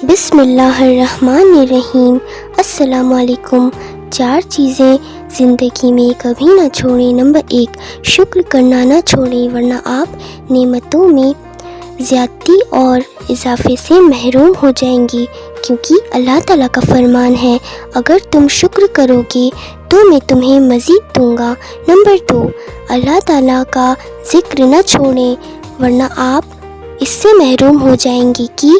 بسم اللہ الرحمن الرحیم۔ السلام علیکم۔ 4 چیزیں زندگی میں کبھی نہ چھوڑیں۔ نمبر 1، شکر کرنا نہ چھوڑیں ورنہ آپ نعمتوں میں زیادتی اور اضافے سے محروم ہو جائیں گی، کیونکہ اللہ تعالیٰ کا فرمان ہے اگر تم شکر کرو گے تو میں تمہیں مزید دوں گا۔ نمبر 2، اللہ تعالیٰ کا ذکر نہ چھوڑیں ورنہ آپ اس سے محروم ہو جائیں گی کہ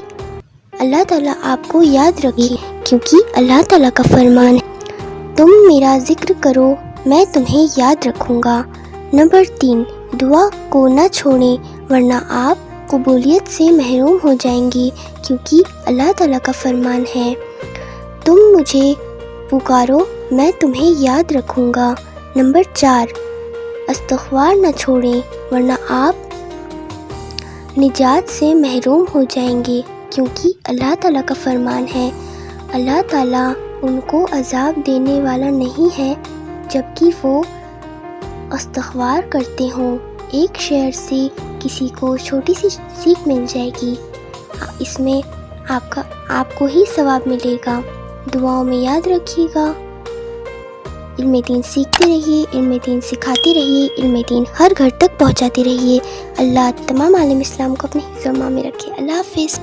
اللہ تعالیٰ آپ کو یاد رکھے، کیونکہ اللہ تعالیٰ کا فرمان ہے تم میرا ذکر کرو میں تمہیں یاد رکھوں گا۔ نمبر 3، دعا کو نہ چھوڑیں ورنہ آپ قبولیت سے محروم ہو جائیں گی، کیونکہ اللہ تعالیٰ کا فرمان ہے تم مجھے پکارو میں تمہیں یاد رکھوں گا۔ نمبر 4، استغفار نہ چھوڑیں ورنہ آپ نجات سے محروم ہو جائیں گے، کیونکہ اللہ تعالیٰ کا فرمان ہے اللہ تعالیٰ ان کو عذاب دینے والا نہیں ہے جبکہ وہ استغفار کرتے ہوں۔ ایک شعر سے کسی کو چھوٹی سی سیکھ مل جائے گی، اس میں آپ کو ہی ثواب ملے گا۔ دعاؤں میں یاد رکھیے گا، علم دین سیکھتے رہیے، علم دین سکھاتے رہیے، علم دین ہر گھر تک پہنچاتے رہیے۔ اللہ تمام عالم اسلام کو اپنے حفظ و امان میں رکھے۔ اللہ حافظ۔